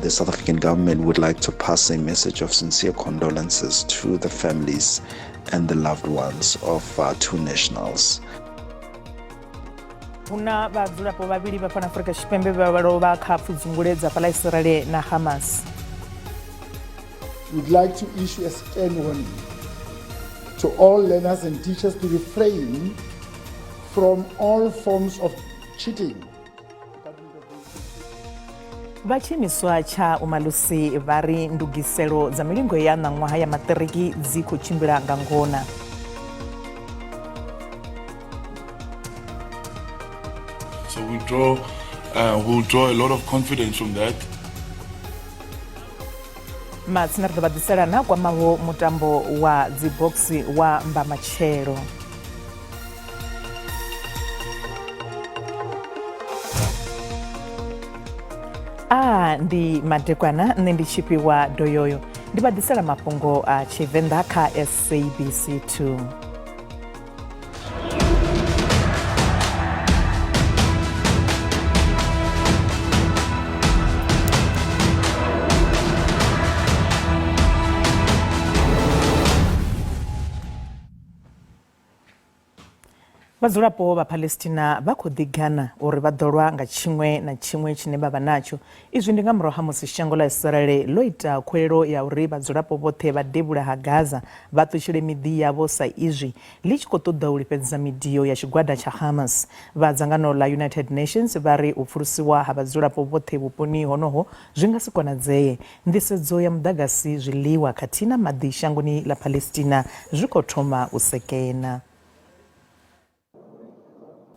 the South African government would like to pass a message of sincere condolences to the families and the loved ones of two nationals. Huna vhadzulapo vhavhili vha fhano Afrika Tshipembe vha lovha kha pfudzungule dza fhala Israel na Hamas. We'd like to issue a stern warning to all learners and teachers to refrain from all forms of cheating. Vachimiswa cha umalusi vari ndugiselo za milingo ya ṋaṅwaha ya maṱiriki dzi khou tshimbila nga ngona. So we'll draw a lot of confidence from that. Matsina ri ḓo vha ḓisela na kwamaho mutambo wa dziboxi wa Mbamatshelo. Ndi madekwana nne ndi Tshipiwa Doyoyo ndi vha ḓisela mafhungo a Tshivenda kha SABC 2. Vhadzulapo vha Palestina vha khou ḓigana uri vha ḓo lwa nga tshiṅwe na tshiṅwe tshine vha vha natsho. Izwi ndi nga murahu ha musi shango ḽa Israel ḽo ita khuwelelo ya uri vhadzulapo vhoṱhe vha devhula ha Gaza vha ṱutshele miḓi yavho sa izwi ḽi tshi khou ṱoḓa u lifhedzisa midio ya tshigwada tsha Hamas. Vha dzangano ḽa United Nations vha ri u pfulusiwa ha vhadzulapo vhoṱhe vhuponi honoho zwi nga si konadzee. Nḓisedzo ya muḓagasi, zwiḽiwa khathihi na maḓi shangoni ḽa Palestina zwi khou thoma u sekena.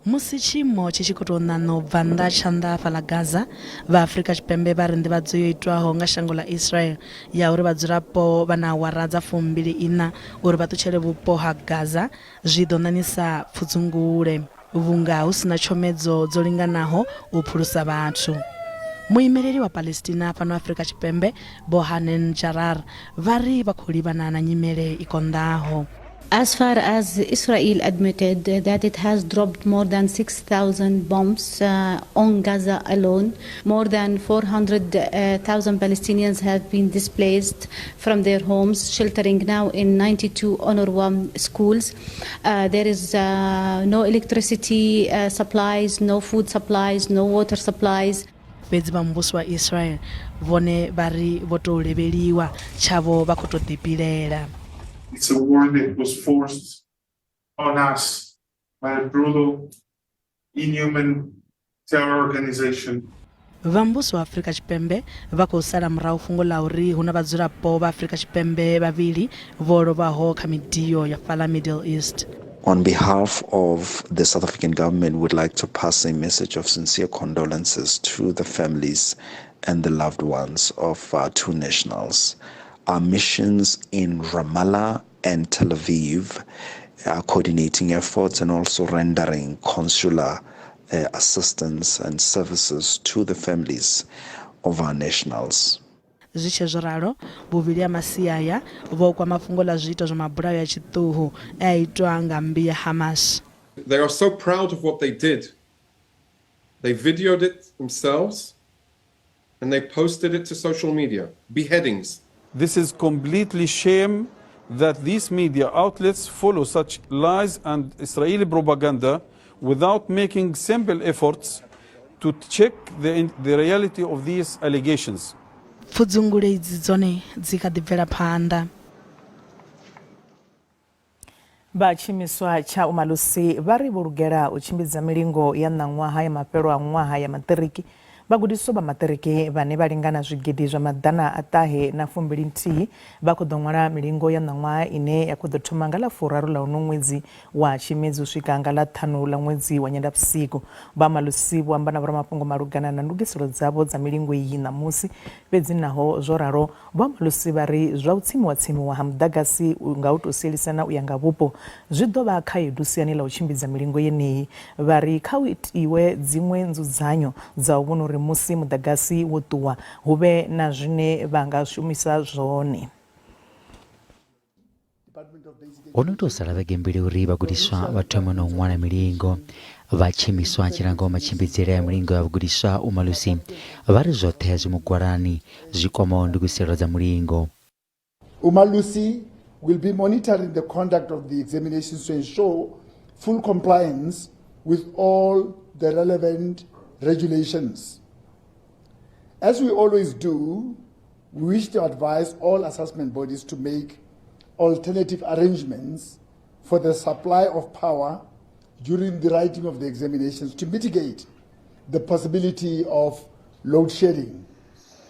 Musi tshiimo tshi tshi khou tou ṋaṋa u bva nnḓa tshanḓa fhaḽa Gaza, vha Afrika Tshipembe vha ri nḓivhadzo yo itwaho nga shango ḽa Israel ya uri vhadzulapo vha na awara dza 24 uri vha ṱutshele vhupo ha Gaza zwi ḓo ṋaṋisa pfudzungule vhunga hu sina tshomedzo dzo linganaho u phulusa vhathu. Muimeleli wa Palestina fhano Afrika Tshipembe Bohanen Jarar vha ri vha khou livhana na nyimele i konḓaho. As far as Israel admitted that it has dropped more than 6,000 bombs on Gaza alone, more than 400,000 Palestinians have been displaced from their homes, sheltering now in 92 UNRWA schools. There is no electricity supplies, no food supplies, no water supplies. Fhedzi vha muvhuso wa Israel vhone vha ri vho tou levheliwa tshavho vha khou tou ḓipilela. It's a war that was forced on us by a brutal, inhuman terror organization. Vha muvhuso wa Afrika Tshipembe vha khou sala murahu fhungo ḽa uri hu na vhadzulapo vha Afrika Tshipembe vhavhili vho lovhaho kha midio ya fhaḽa Middle East. On behalf of the South African government, would like to pass a message of sincere condolences to the families and the loved ones of two nationals. Our missions in Ramallah and Tel Aviv are coordinating efforts and also rendering consular assistance and services to the families of our nationals. Zwi zwo ralo vhuvhili ha masiaya vho kwa mafhungo ḽa zwiito zwa mabulayo ya tshiṱuhu a itwa nga mbi ya Hamas. They are so proud of what they did. They videoed it themselves and they posted it to social media. Beheadings. This is completely shame that these media outlets follow such lies and Israeli propaganda without making simple efforts to check the reality of these allegations. Pfudzungule idzi dzone dzi kha ḓi bvela phanḓa. Vhatshimiswa cha umalusi vha ri vho lugela u tshimbidza milingo ya ṋaṅwaha ya mafhelo a ṅwaha ya maṱiriki. Vhagudiswa vha maṱiriki vhane vha lingana zwigidi zwa maḓana a ṱahe na 21 vha khou ḓo ṅwala milingo ya ṋaṅwaha ine ya khou ḓo thoma nga ḽa 4 ḽa uno ṅwedzi wa Tshimedzi u swika nga ḽa 5 ḽa ṅwedzi wa Nyendavhusiku. Vha malusi vho amba na vhoramafhungo malugana na ndugiselo dzavho dza milingo iyi ṋamusi. Fhedzi naho zwo ralo vha malusi vha ri zwa u tsimiwa ha muḓagasi nga u tou sielisana u ya nga vhupo zwi ḓo vha khaedu siani ḽa u tshimbidza milingo yeneyi. Vha ri kha u itiwe dziṅwe nzudzanyo dza u vhona uri musi muḓagasi wo ṱuwa hu vhe na zwine vha nga shumisa zwone. Ono tou sala vhege mbili uri vhagudiswa vha thome na u ṅwala milingo. vachimiswa chirango machimbidzire ya mulingo ya vugudiswa umalusi vari zvote zvimugwarani zvikoma ndi kusirodza mulingo. Umalusi will be monitoring the conduct of the examinations to ensure full compliance with all the relevant regulations. As we always do, we wish to advise all assessment bodies to make alternative arrangements for the supply of power during the writing of the examinations to mitigate the possibility of load shedding.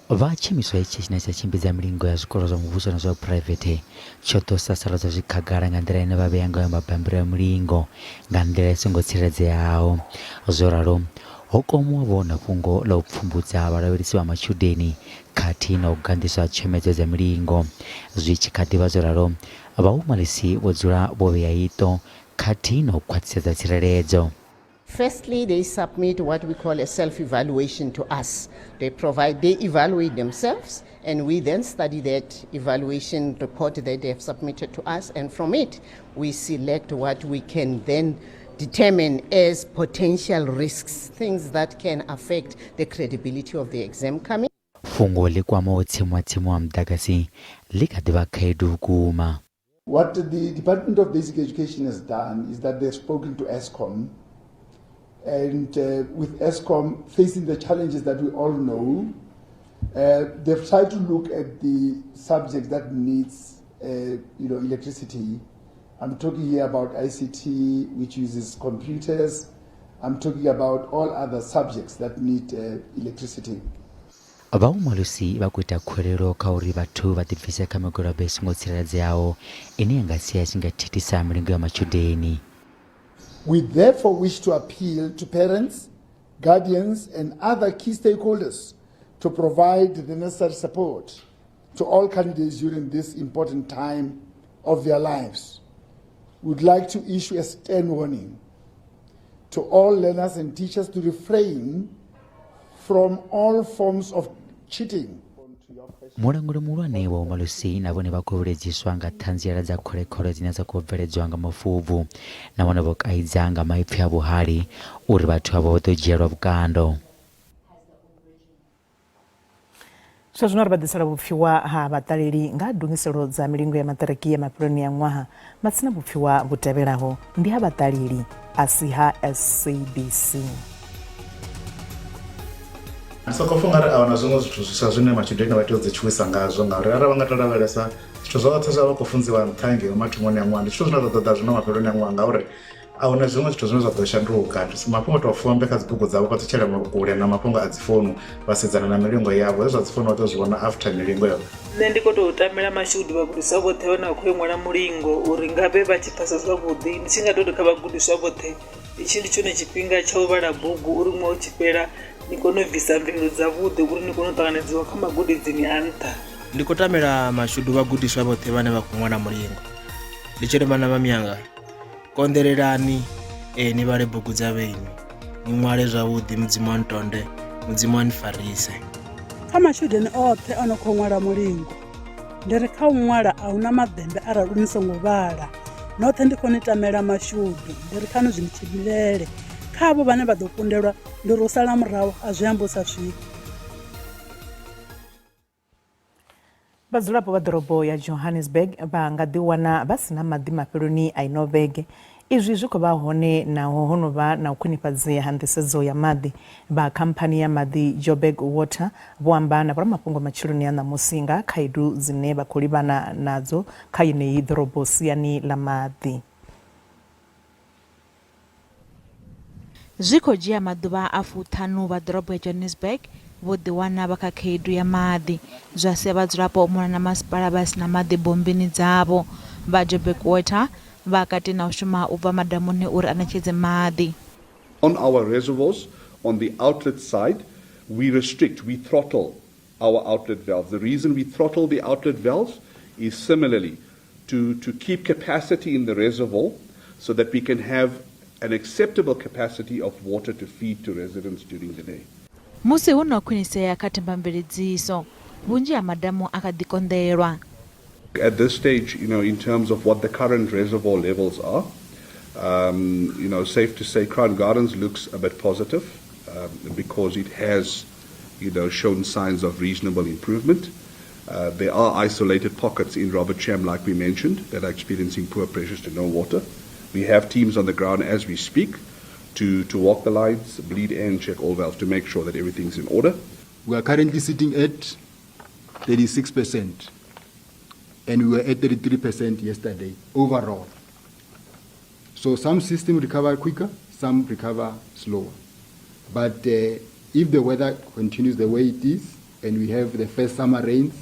Vachimiswa ichi chinachimbidza milingo ya zvikoro zva muvhuso nazva private chotosasarodza zvikagara nga ndira ine vaveyangayo mabhambiro ya mulingo nga ndira isingotsiredzeyawo. Zoraro hokomwavo na fungo la upfumbudza varavirisi va machudeni kati na kugandiswa chemedzo dza milingo zvichikadiva. Zoraro vaumalisi vodzura voveyaito kati na kukwatisedza tsireledzo. Firstly, they submit what we call a self-evaluation to us. They evaluate themselves, and we then study that evaluation report that they have submitted to us, and from it, we select what we can then determine as potential risks, things that can affect the credibility of the exam coming. Fungo likwamo tsimwa mdagasi likadiva kaidu kuma. What the Department of Basic Education has done is that they've spoken to ESCOM, and with ESCOM facing the challenges that we all know, they've tried to look at the subject that needs electricity. I'm talking here about ICT, which uses computers. I'm talking about all other subjects that need electricity. Vaumalusi vakuita khwerero kauri vathu vatibvisa kamegora besingotsireledzeyawo ine yangasiya isingatithisa milingo ya machudeni. We therefore wish to appeal to parents, guardians, and other key stakeholders to provide the necessary support to all candidates during this important time of their lives. We'd like to issue a stern warning to all learners and teachers to refrain from all forms of cheating. Mulanguli mulwane wa umalusi navo nevakuviredziswa nga thanziela dza kholekhole dzine dzakubveledzwa nga mafuvhu navone vokaidza nga maipfi a vuhali uri vathu avo votodzhielwa vukando. Zwazwino ri badisela vhupfiwa ha vhaṱaleli nga dungiselo dza milingo ya maṱiriki ya mafheloni ya ṅwaha matsina vhupfiwa vhu tevhelaho ndi ha vhaṱaleli a si ha SABC. Soko funga ri awana zwiṅwe zwithu zwiswa zwine matshudeni vha tea u dzi tshuwisa ngazwo ngauri arali vha nga to lavhelesa zwithu zwoṱhe zwa vha khou funziwa nṱha ngei mathomoni a ṅwaha ndi zwithu zwine zwa ṱoḓa zwino mafheloni a ṅwaha ngauri ahuna zwiṅwe zwithu zwine zwa ḓo shanduka. Mafhungo to fombe kha dzibugu dzavho vha ṱutshela kule na mafhungo a dzi founu vhasedzana na milingo yavho zwa dzi founu vha ḓo zwi vhona after milingo yavho. Nṋe ndi khou tou tamela mashudu vhagudiswa vhoṱhe vhane vha khou ya ṅwala mulingo uri ngavhe vha tshi phasa zwavhuḓi. Ndi tshi nga tou kha vhagudiswa vhoṱhe itshi ndi tshone tshifhinga tsha u vhala bugu uri ṅwaha u tshi fhela ni kone u bvisa mvelelo dzavhuḓi uri ni kone u ṱanganedziwa kha magudedzini a nṱha. Ndi khou tamela mashudu vhagudiswa vhoṱhe vhane vha khou ṅwala mulingo. Ndi tshi ri vhana vha miyanga konḓelelani ni vhale bugu dza vheni ni ṅwale zwavhuḓi mudzimu wa ntonde mudzimu wa ni farise. Kha mashudeni oṱhe ono khou ṅwala mulingo ndi ri kha u ṅwala a huna maḓembe arali ni songo vhala noṱhe ndi khou ni tamela mashudu ndi ri kha ni zwi tshimbilele khavho vhane vha ḓo kundelwa ndi ri u sala murahu a zwi amba u sa swika. Vhadzulapo vha ḓorobo ya Johannesburg vha nga ḓiwana vha sina maḓi mafheloni a ino vhege. Izwi zwi khou vha hone naho ho no vha na u khwinifhadzea ha nḓisedzo ya maḓi. Vha khamphani ya maḓi Joburg Water vho amba na vhoramafhungo matshiloni a ṋamusi nga khaedu dzine vha khou livhana nadzo kha yeneyi ḓorobo siani ḽa maḓi. Zwi khou dzhia maḓuvha a 5 vha ḓorobo ya Johannesburg vho ḓiwana vha kha khaedu ya maḓi zwa sia vhadzulapo mona na masipala vha sina maḓi bombini dzavho. Vha Joburg Water vha kati na u shuma u bva madamuni uri a ṋetshedze maḓi. On our reservoirs, on the outlet side, we throttle our outlet valves. The reason we throttle the outlet valves is similarly to keep capacity in the reservoir so that we can have an acceptable capacity of water to feed to residents during the day. Musi hu no khwinisea kha thembamveledziso vhunzhi ha madamu a kha ḓi konḓelwa. At this stage, in terms of what the current reservoir levels are, Safe to say Crown Gardens looks a bit positive because it has, shown signs of reasonable improvement. There are isolated pockets in Robert Cham, like we mentioned, that are experiencing poor pressures to no water. We have teams on the ground as we speak to walk the lines, bleed and check all valves to make sure that everything's in order. We are currently sitting at 36%, and we were at 33% yesterday overall. So some systems recover quicker, some recover slower. But if the weather continues the way it is, and we have the first summer rains,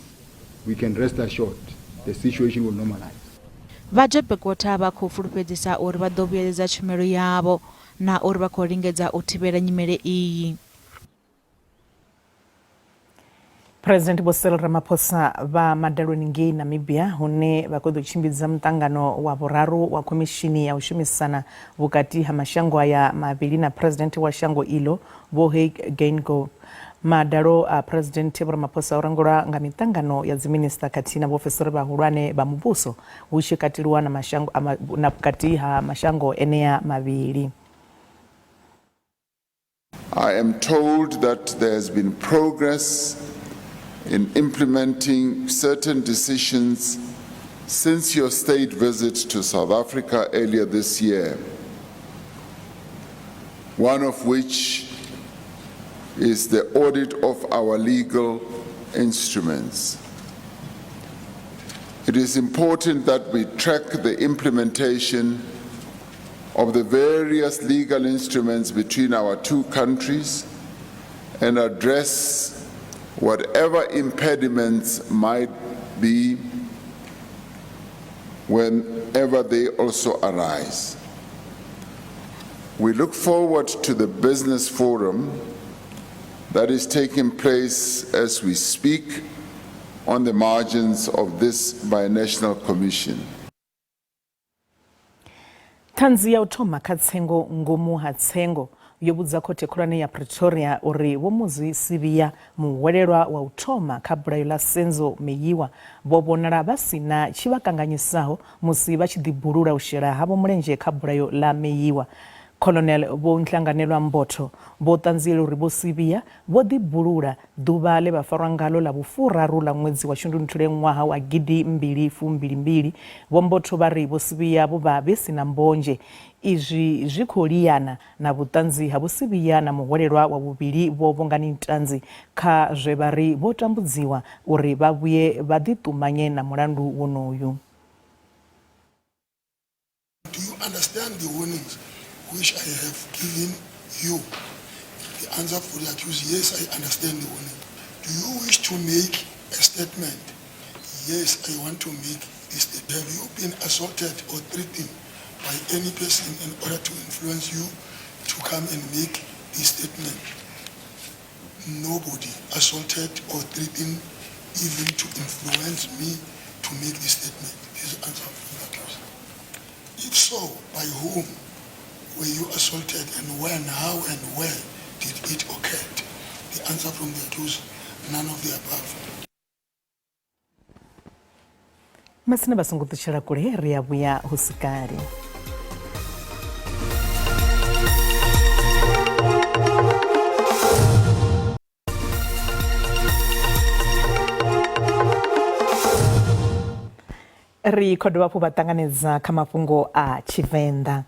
we can rest assured the situation will normalize. Vajapekota vha khou fulufhedzisa uri vha ḓo vhuyeledza tshumelo yavho na uri vha khou lingedza u thivhela nyimele iyi. President Cyril Ramaphosa vha madaloni ngei Namibia hune vha khou ḓo tshimbidza mutangano wa vhuraru wa khomishini ya u shumisana vhukati ha mashango aya mavhili na president wa shango iḽo Vho Geingob. Madalo a President Ramaphosa o rangulwa nga mitangano ya dziminista khathihi na vhaofisiri vhahulwane vha muvhuso hu tshi kateliwa na mashango na vhukati ha mashango enea mavhili. I am told that there has been progress in implementing certain decisions since your state visit to South Africa earlier this year, one of which is the audit of our legal instruments. It is important that we track the implementation of the various legal instruments between our two countries and address whatever impediments might be whenever they also arise. We look forward to the business forum that is taking place as we speak on the margins of this binational commission. Tanzi ya uthoma kha tsengo ngomu ha tsengo yo vhudza khothe khulwane ya Pretoria uri vho Muzi Sivia muhwelelwa wa uthoma kha bulayo ḽa Senzo Meyiwa vho vhonala vha sina tshivhakanganyisaho musi vha tshi ḓibulula u shela havho mulenzhe kha bulayo ḽa Meyiwa. Colonel Vho Nhlanganelwa Mbotho vho ṱanziela uri vho Sivia vho ḓibulula ḓuvha ḽe vha farwa ngalo ḽa vhufuraru ḽa ṅwedzi wa Shundunthule ṅwaha wa 2022. Vho Mbotho vha ri vho Sivia vho vha vhe sina mbonzhe izwi zwi khou liana na vhuṱanzi ha vho Sivia na muhwelelwa wa vhuvhili vho Vhongani Ntanzi kha zwe vha ri vho tambudziwa uri vha vhuye vha ḓiṱumanye na mulandu wonoyu. Do you understand the warnings which I have given you? The answer for the accused, yes, I understand the warning. Do you wish to make a statement? Yes, I want to make this statement. Have you been assaulted or threatened by any person in order to influence you to come and make this statement? Nobody assaulted or threatened even to influence me to make this statement. This is the answer from the accused. If so, by whom were you assaulted and when, how and where did it occur? The answer from the accused, none of the above. Masina basungutishira kule ria buya husikari. Ri kodwa po batanganeza kha mafhungo a Tshivenda.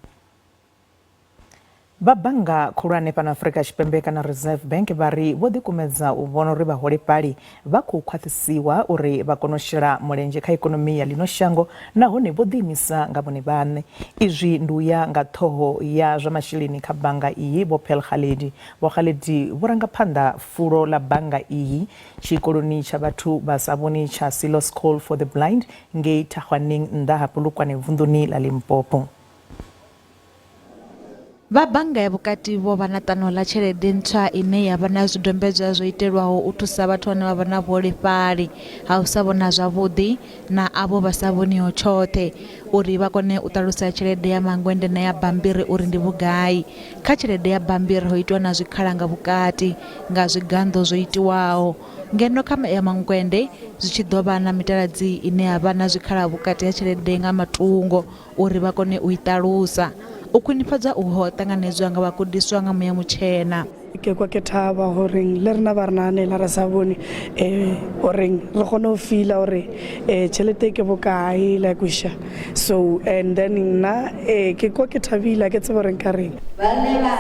Vhabannga khulwane fhano Afrika Tshipembe kana Reserve Bank vha ri vho ḓikumedza u vhona uri vhaholefhali vha khou khwaṱhisiwa uri vha kone u shela mulenzhe kha ikonomi ya ḽino shango nahone vho ḓiimisa nga vhone vhaṋe. Izwi ndi uya nga ṱhoho ya zwa masheleni kha bannga iyi Vho Pel Khaledi. Vho Khaledi vho rangaphanḓa fulo ḽa bannga iyi tshikoloni tsha vhathu vha sa vhoni tsha Silo School for the Blind ngei Thahwaneng nnḓa ha Polokwane vunḓuni ḽa Limpopo. Vha bannga ya vhukati vho vha na ṱano ḽa tshelede ntswa ine ya vha na zwidombedzwa zwo itelwaho u thusa vhathu vhane vha vha na vhuholefhali ha u sa vhona zwavhuḓi na avho vha sa vhoniho tshoṱhe uri vha kone u ṱalusa tshelede ya mangwende na ya bambiri uri ndi vhugai. Kha tshelede ya bambiri ho itiwa na zwikhala nga vhukati nga zwiganḓo zwo itiwaho, ngeno kha ya mangwende zwi tshi ḓo vha na mitaladzi ine ya vha na zwikhala vhukati ha tshelede nga matungo uri vha kone u i ṱalusa. u khwinifhadza uho ṱanganedzwa nga vhagudiswa nga muya mutshena. Ke kwa ke thaba hore le rena ba rena ne la ra sa bone hore re kgone ho feel hore tšhelete ke bokae la kusha, so and then nna ke kwa ke thabile ke tseba re nka reng ba ne ba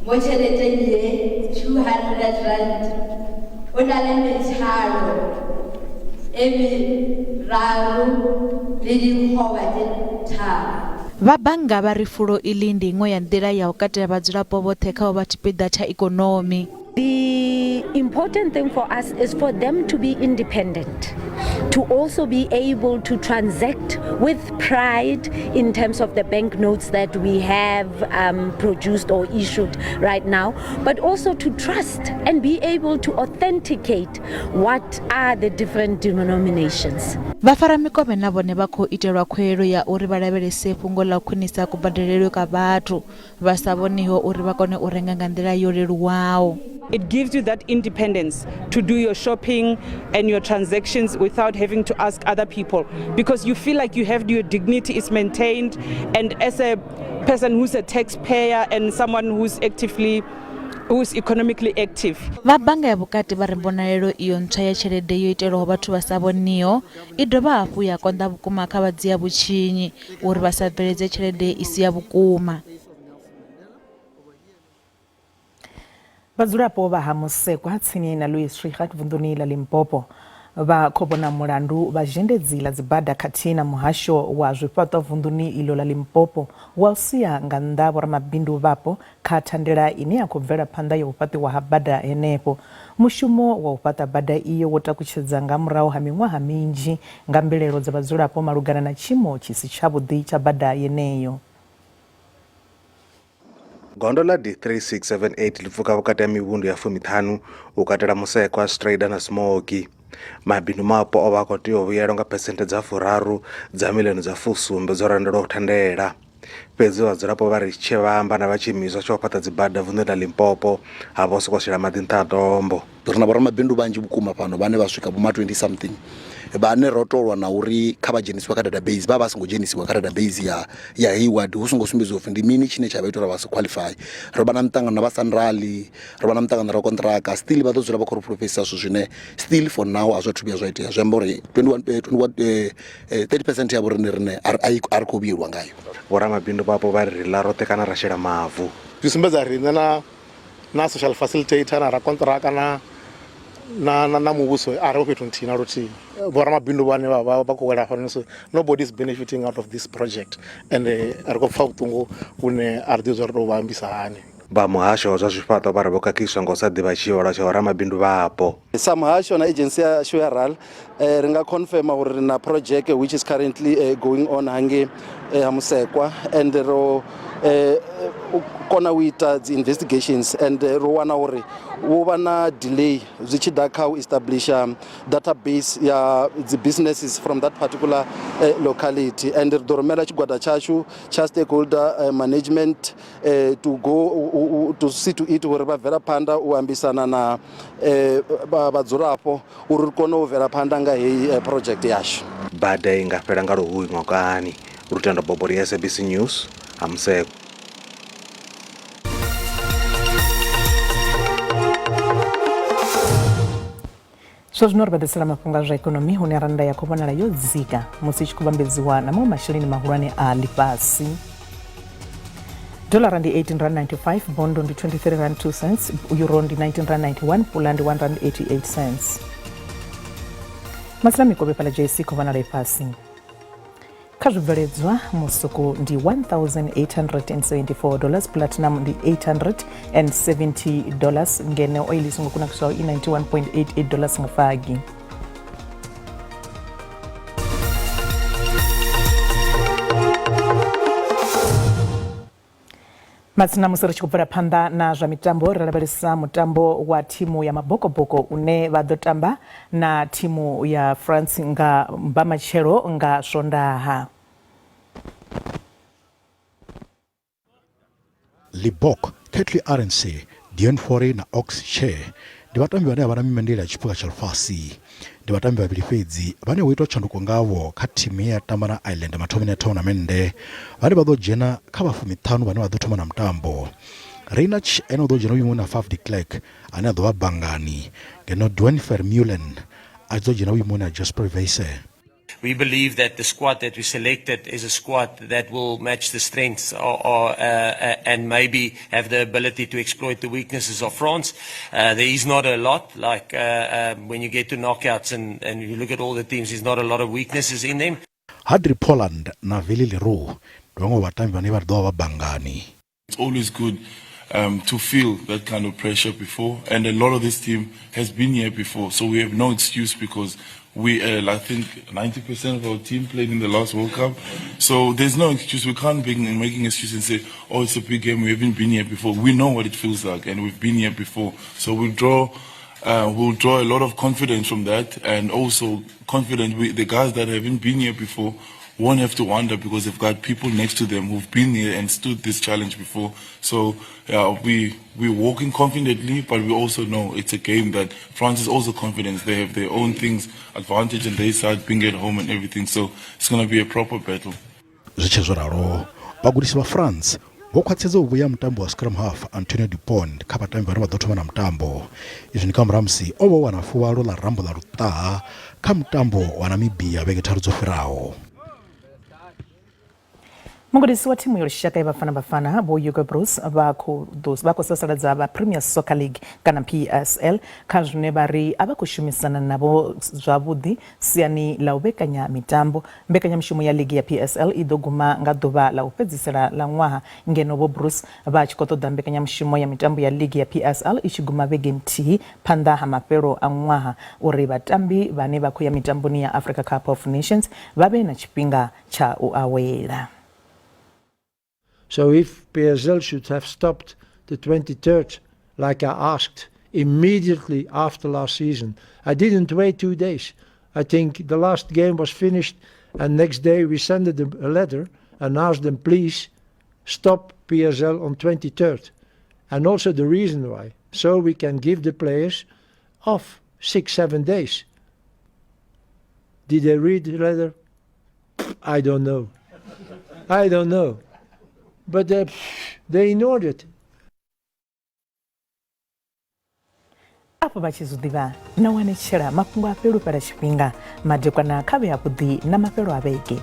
mo tšheleteng ye 200 rand o na le metšhalo e meraro le dikgoba tse tharo. Vha bannga vha ri fulo iḽi ndi iṅwe ya nḓila ya u katela vhadzulapo vhoṱhe kha u vha tshipiḓa tsha ikonomi. The important thing for us is for them to be independent, to also be able to transact with pride in terms of the banknotes that we have produced or issued right now, but also to trust and be able to authenticate what are the different denominations. Vhafaramikovhe na vhone vha khou itelwa khuelo ya uri vha lavhelese fhungo ḽa u khwinisa kubadelelwe ka vhathu vha sa vhoniho uri vha kone u renga nga nḓila yo leluwaho. It gives you that independence to do your shopping and your transactions without having to ask other people, because you feel like you have your dignity is maintained, and as a person who's a taxpayer and someone who's economically active. Vha bannga ya vhukati vha ri mbonalelo iyo ntswa ya tshelede yo itelwaho vhathu vha sa vhoniho i dovha hafhu ya konḓa vhukuma kha vha dzhia vhutshinyi uri vha sa bveledze tshelede i si ya vhukuma. Vhadzulapo vha ha Musekwa tsini na Louis Trichardt vunḓuni ḽa Limpopo vha khou vhona mulandu vha zhendedzi ḽa dzibada khathihi na muhasho wa zwifhaṱo vunḓuni iḽo ḽa Limpopo wa u sia nga nnḓa vhoramabindu vhapo kha thandela ine ya khou bvela phanḓa ya u fhaṱiwa ha bada henefho. Mushumo wa u fhaṱa bada iyo wo takutshedza nga murahu ha miṅwaha minzhi nga mbilelo dza vhadzulapo malugana na tshiimo tshi si tshavhuḓi tsha bada yeneyo. Gondo la D3678 lifuka vhukati ha mivhundu ya 15 u katela Musekwa, Straider na Smoky. Mabindu mapo o vha khou tea u vhuyelwa nga phesenthe dza 3 dza miḽioni dza fusumbe dzo randelwa u thandela. Fhedzi vhadzulapo vha ri tshe vha amba na vhatshiimiswa tsha u fhaṱa dzibada vunḓu ḽa Limpopo ha vha soko shela maḓi nṱha ha tombo. Ri na vhoramabindu vhanzhi vhukuma fhano vhane vha swika vho ma 20 something vhane ro tolwa na uri kha vha dzhenisiwa kha database vha songo dzhenisiwa kha database ya Hayward hu songo sumbedziwa upfhi ndi mini tshine tsha vha ita uri vha si qualify. Ro vha na muṱangano na vha Sanrali, ro vha na muṱangano ra kontraka, still vha ḓo dzula vha khou pfulufhedzisa zwithu zwine still for now a zwa thu vhuya zwa itea. Zwi amba uri 30% ya vho rine a ri khou vhuyelwa ngayo. Vhoramabindu vhapo vha ri ḽa roṱhe kana ra shela mavu. Zwi sumbedza riṋe na social facilitator na ra kontraka na muvhuso a ri fhethu nthihi na luthihi. Vhoramabindu vhane vha khou wela fhano, so nobody is benefiting out of this project, and ri khou pfa vhuṱungu vhune a ri ḓivhi zwa ri tou vha ambisa hani. Vha muhasho wa zwa zwifhaṱo vha ri vho khakhiswa nga u sa ḓivha tshivhalo tsha vhoramabindu vhapo. Sa muhasho na agency yashu ya RAL ri nga confirma uri ri na project which is currently going on hange ha Musekwa, and ro kona u ita dzi investigations and ro wana uri wo vha na delay zwi tshi ḓa kha u establish database ya dzi businesses from that particular locality, and ri ḓo rumela tshigwada tshashu tsha stakeholder management to go to see to it uri vha bvela phanḓa u ambisana na vhadzulapo uri ri kone u bvela phanḓa nga heyi project yashu. Bada i nga fhela nga luhuhi ṅwakani. Lutendo Bobori ya SABC News, Musekwa. Zwazwino ri vhaḓisela mafhungo a zwa ikonomi hune rannda ya khou vhonala yo dzika musi i tshi khou vhambedziwa na maṅwe masheleni mahulwane a ḽifhasi. Dolara ndi 18.95 rand, bondo ndi 23 rand 2 cents, euro ndi 19 rand 91, pula ndi 1 rand 88 cents. Masina mikovhe fhaḽa JC khou vhonala ifhasi. Kha zwibveledzwa musuku ndi $1,874, platinum ndi $870, ngene oil i songo kunakiswaho i $91.88 nga fagi. Matsina musi ri tshi khou bvela phanḓa na zwa mitambo ri lavhelesa mutambo wa thimu ya mabokoboko une vha ḓo tamba na thimu ya France nga mbamatshelo nga Swondaha. Libok, Ketli RNC, Dion Fore na Ox Che ndi vatambi vane vha na mimendela ya tshiphuga tsha ḽifhasi. ndi vatambi vaviri fhedzi vane vho itwa tshanduko ngavho kha thimu ya tamba na Ireland mathomoni a tournament vhane vha ḓo dzhena kha vhafumi 5 vhane vha ḓo thoma na mutambo. Reinach ene ḓo dzhena vhuimoni na Faf de Klerk ane a ḓo vha bangani ngeno Dwayne Vermeulen a ḓo dzhena vhuimoni na Jasper Weise. We believe that the squad that we selected is a squad that will match the strengths and maybe have the ability to exploit the weaknesses of France. There is not a lot, like when you get to knockouts and you look at all the teams, there's not a lot of weaknesses in them. Hadri Poland na Vili Leroux ndongo vatambi vane vha ḓo vha bangani. It's always good to feel that kind of pressure before, and a lot of this team has been here before, so we have no excuse because I think 90% of our team played in the last World Cup, so there's no excuse. We can't be making excuses and say, oh, it's a big game, we haven't been here before. We know what it feels like, and we've been here before, so we'll draw a lot of confidence from that, and also confident the guys that haven't been here before won't have to wonder because they've got people next to them who've been here and stood this challenge before. So we're walking confidently, but we also know it's a game that France is also confident. They have their own things, advantage on their side, being at home and everything. So it's going to be a proper battle. Zvichezvoraro vagudisi va France vho khwaṱhisedza u vhuya mutambo wa scrum half Antonio Dupont kha vatambi vhane vha ḓo thoma na mutambo. Izwi ndi kha murahu musi o vha wana fuvhalo ḽa rambo ḽa luṱaha kha mutambo wa Namibia vhege tharu dzo fhiraho. Mugudisi wa thimu ya lushaka ya Bafana Bafana vho Hugo Bruce vha khou sasaladza vha Premier Soccer League kana PSL kha zwine vha ri a vha khou shumisana navho zwavhuḓi siani ḽa u vhekanya mitambo. Mbekanyamushumo ya ligi ya PSL i ḓo guma nga ḓuvha ḽa u fhedzisela ḽa ṅwaha ngeno vho Bruce vha tshi khou ṱoḓa mbekanyamushumo ya mitambo ya ligi ya PSL i tshi guma vhege nthihi phanḓa ha mafhelo a ṅwaha uri vhatambi vhane vha khou ya mitamboni ya Africa Cup of Nations vha vhe na tshifhinga tsha u awela. So if PSL should have stopped the 23rd, like I asked, immediately after last season, I didn't wait 2 days. I think the last game was finished and next day we sent them a letter and asked them, please stop PSL on 23rd. And also the reason why, so we can give the players off 6-7 days. Did they read the letter? I don't know. I don't know. But they ignored it. Apo vachizudiva na wanechera mafhungo a pelu para tshifhinga madekwana kha vhe a vhuḓi na mafhelo a vhege.